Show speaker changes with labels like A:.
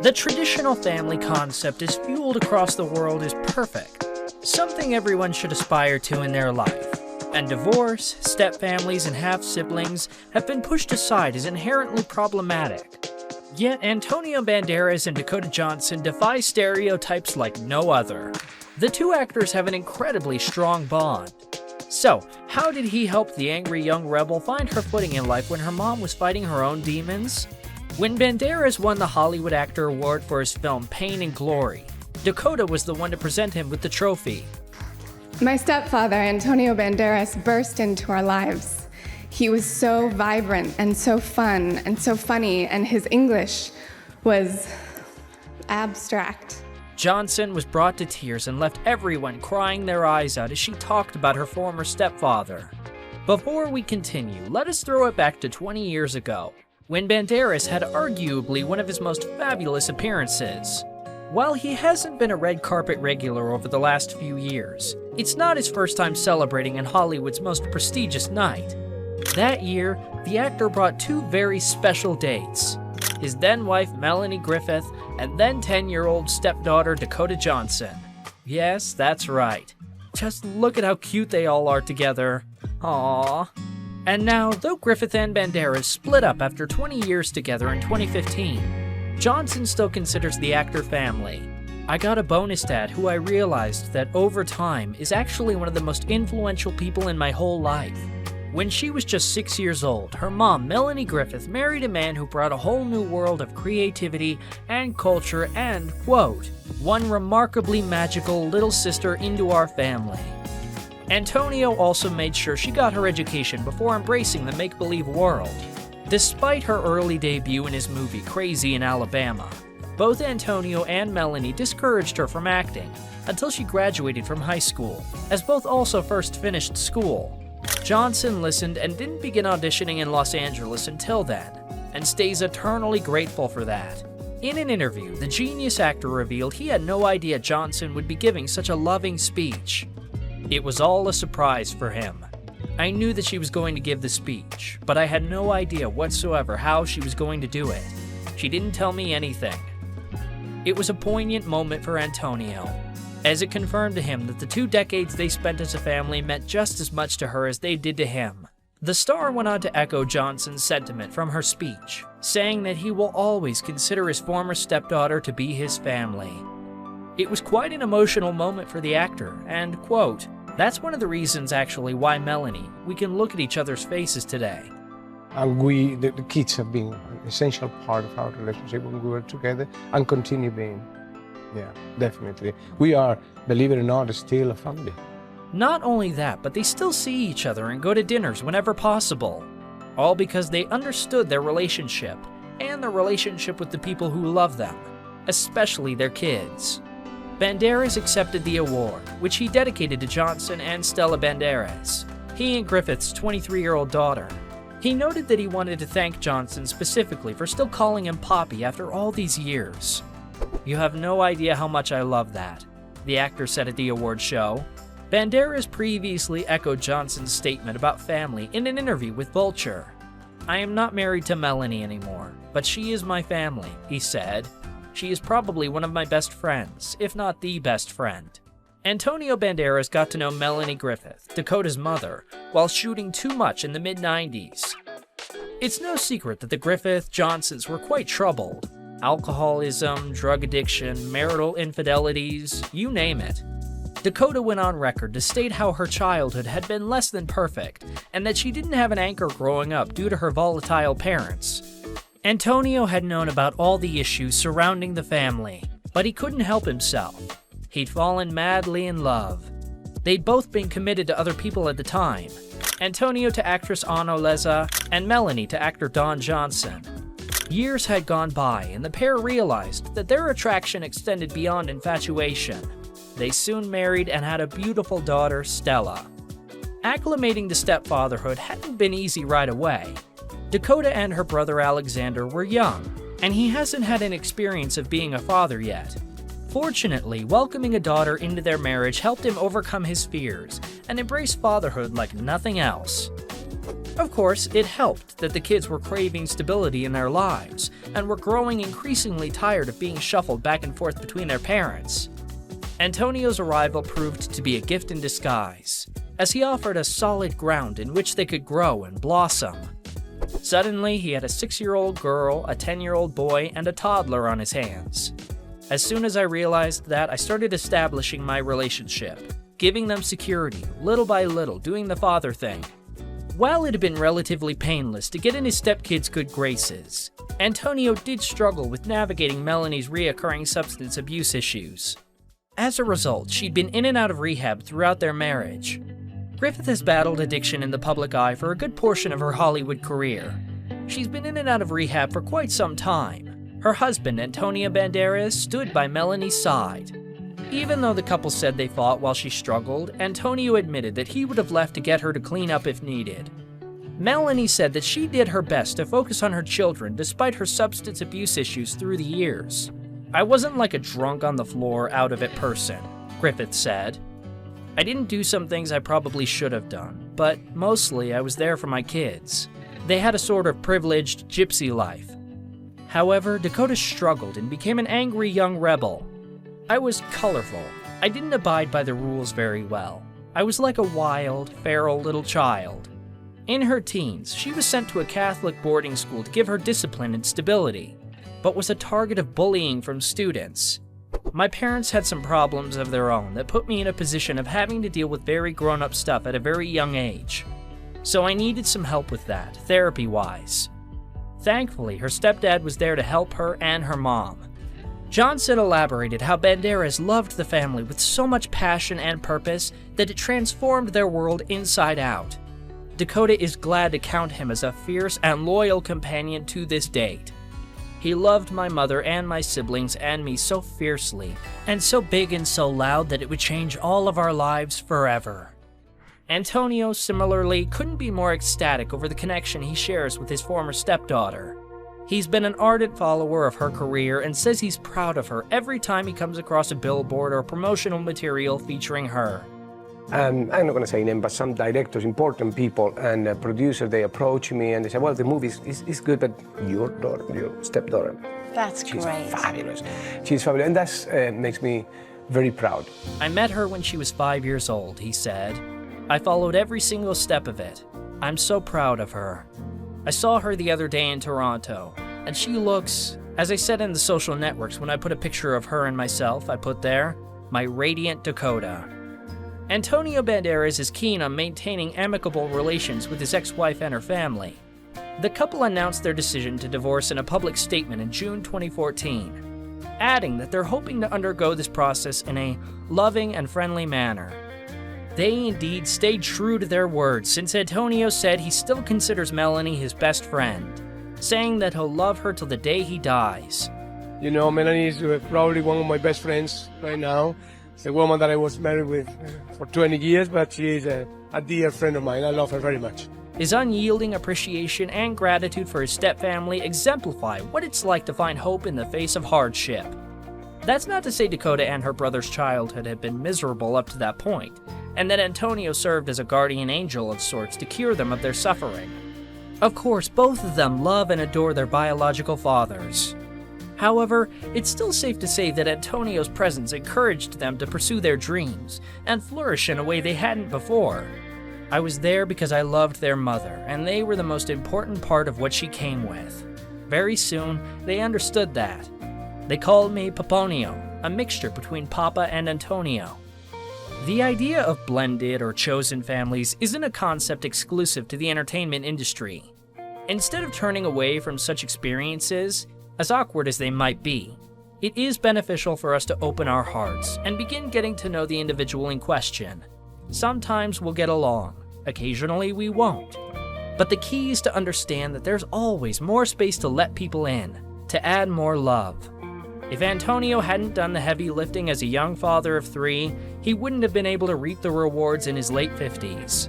A: The traditional family concept is fueled across the world as perfect, something everyone should aspire to in their life. And divorce, step-families, and half-siblings have been pushed aside as inherently problematic. Yet Antonio Banderas and Dakota Johnson defy stereotypes like no other. The two actors have an incredibly strong bond. So, how did he help the angry young rebel find her footing in life when her mom was fighting her own demons? When Banderas won the Hollywood Actor Award for his film Pain and Glory, Dakota was the one to present him with the trophy.
B: My stepfather, Antonio Banderas, burst into our lives. He was so vibrant and so fun and so funny, and his English was abstract.
A: Johnson was brought to tears and left everyone crying their eyes out as she talked about her former stepfather. Before we continue, let us throw it back to 20 years ago, when Banderas had arguably one of his most fabulous appearances. While he hasn't been a red carpet regular over the last few years, it's not his first time celebrating in Hollywood's most prestigious night. That year, the actor brought two very special dates: his then-wife Melanie Griffith and then 10-year-old stepdaughter Dakota Johnson. Yes, that's right. Just look at how cute they all are together. Aww. And now, though Griffith and Banderas split up after 20 years together in 2015, Johnson still considers the actor family. I got a bonus dad who I realized that over time is actually one of the most influential people in my whole life. When she was just 6 years old, her mom, Melanie Griffith, married a man who brought a whole new world of creativity and culture and, quote, one remarkably magical little sister into our family. Antonio also made sure she got her education before embracing the make-believe world. Despite her early debut in his movie Crazy in Alabama, both Antonio and Melanie discouraged her from acting until she graduated from high school, as both also first finished school. Johnson listened and didn't begin auditioning in Los Angeles until then, and stays eternally grateful for that. In an interview, the genius actor revealed he had no idea Johnson would be giving such a loving speech. It was all a surprise for him. I knew that she was going to give the speech, but I had no idea whatsoever how she was going to do it. She didn't tell me anything. It was a poignant moment for Antonio, as it confirmed to him that the 2 decades they spent as a family meant just as much to her as they did to him. The star went on to echo Johnson's sentiment from her speech, saying that he will always consider his former stepdaughter to be his family. It was quite an emotional moment for the actor, and, quote, that's one of the reasons actually why Melanie, we can look at each other's faces today.
C: And the kids have been an essential part of our relationship when we were together and continue being. Yeah, definitely. We are, believe it or not, still a family.
A: Not only that, but they still see each other and go to dinners whenever possible. All because they understood their relationship and their relationship with the people who love them, especially their kids. Banderas accepted the award, which he dedicated to Johnson and Stella Banderas, he and Griffith's 23-year-old daughter. He noted that he wanted to thank Johnson specifically for still calling him Poppy after all these years. You have no idea how much I love that, the actor said at the award show. Banderas previously echoed Johnson's statement about family in an interview with Vulture. I am not married to Melanie anymore, but she is my family, he said. She is probably one of my best friends, if not the best friend. Antonio Banderas got to know Melanie Griffith, Dakota's mother, while shooting Too Much in the mid-90s. It's no secret that the Griffith-Johnsons were quite troubled. Alcoholism, drug addiction, marital infidelities, you name it. Dakota went on record to state how her childhood had been less than perfect, and that she didn't have an anchor growing up due to her volatile parents. Antonio had known about all the issues surrounding the family, but he couldn't help himself. He'd fallen madly in love. They'd both been committed to other people at the time, Antonio to actress Ana Oleza, and Melanie to actor Don Johnson. Years had gone by, and the pair realized that their attraction extended beyond infatuation. They soon married and had a beautiful daughter, Stella. Acclimating to stepfatherhood hadn't been easy right away. Dakota and her brother Alexander were young, and he hasn't had an experience of being a father yet. Fortunately, welcoming a daughter into their marriage helped him overcome his fears and embrace fatherhood like nothing else. Of course, it helped that the kids were craving stability in their lives and were growing increasingly tired of being shuffled back and forth between their parents. Antonio's arrival proved to be a gift in disguise, as he offered a solid ground in which they could grow and blossom. Suddenly, he had a 6-year-old girl, a 10-year-old boy, and a toddler on his hands. As soon as I realized that, I started establishing my relationship, giving them security, little by little, doing the father thing. While it had been relatively painless to get in his stepkid's good graces, Antonio did struggle with navigating Melanie's reoccurring substance abuse issues. As a result, she'd been in and out of rehab throughout their marriage. Griffith has battled addiction in the public eye for a good portion of her Hollywood career. She's been in and out of rehab for quite some time. Her husband, Antonio Banderas, stood by Melanie's side. Even though the couple said they fought while she struggled, Antonio admitted that he would have left to get her to clean up if needed. Melanie said that she did her best to focus on her children despite her substance abuse issues through the years. "I wasn't like a drunk on the floor, out of it person," Griffith said. "I didn't do some things I probably should have done, but mostly I was there for my kids. They had a sort of privileged gypsy life." However, Dakota struggled and became an angry young rebel. "I was colorful. I didn't abide by the rules very well. I was like a wild, feral little child." In her teens, she was sent to a Catholic boarding school to give her discipline and stability, but was a target of bullying from students. "My parents had some problems of their own that put me in a position of having to deal with very grown-up stuff at a very young age. So I needed some help with that, therapy-wise." Thankfully, her stepdad was there to help her and her mom. Johnson elaborated how Banderas loved the family with so much passion and purpose that it transformed their world inside out. Dakota is glad to count him as a fierce and loyal companion to this date. "He loved my mother and my siblings and me so fiercely, and so big and so loud that it would change all of our lives forever." Antonio, similarly, couldn't be more ecstatic over the connection he shares with his former stepdaughter. He's been an ardent follower of her career and says he's proud of her every time he comes across a billboard or promotional material featuring her.
D: I'm not going to say name, but some directors, important people, and producers, they approach me and they say, "Well, the movie is good, but your daughter, your stepdaughter,
E: That's
D: she's
E: great.
D: fabulous. She's fabulous," and that makes me very proud.
A: "I met her when she was 5 years old," he said. "I followed every single step of it. I'm so proud of her. I saw her the other day in Toronto, and she looks, as I said in the social networks when I put a picture of her and myself, I put there, my radiant Dakota." Antonio Banderas is keen on maintaining amicable relations with his ex-wife and her family. The couple announced their decision to divorce in a public statement in June 2014, adding that they're hoping to undergo this process in a loving and friendly manner. They indeed stayed true to their word, since Antonio said he still considers Melanie his best friend, saying that he'll love her till the day he dies.
C: You know, Melanie is probably one of my best friends right now. It's a woman that I was married with for 20 years, but she is a dear friend of mine. I love her very much.
A: His unyielding appreciation and gratitude for his stepfamily exemplify what it's like to find hope in the face of hardship. That's not to say Dakota and her brother's childhood had been miserable up to that point, and that Antonio served as a guardian angel of sorts to cure them of their suffering. Of course, both of them love and adore their biological fathers. However, it's still safe to say that Antonio's presence encouraged them to pursue their dreams and flourish in a way they hadn't before. "I was there because I loved their mother, and they were the most important part of what she came with. Very soon, they understood that. They called me Paponio, a mixture between Papa and Antonio." The idea of blended or chosen families isn't a concept exclusive to the entertainment industry. Instead of turning away from such experiences, as awkward as they might be, it is beneficial for us to open our hearts and begin getting to know the individual in question. Sometimes we'll get along, occasionally we won't. But the key is to understand that there's always more space to let people in, to add more love. If Antonio hadn't done the heavy lifting as a young father of 3, he wouldn't have been able to reap the rewards in his late 50s.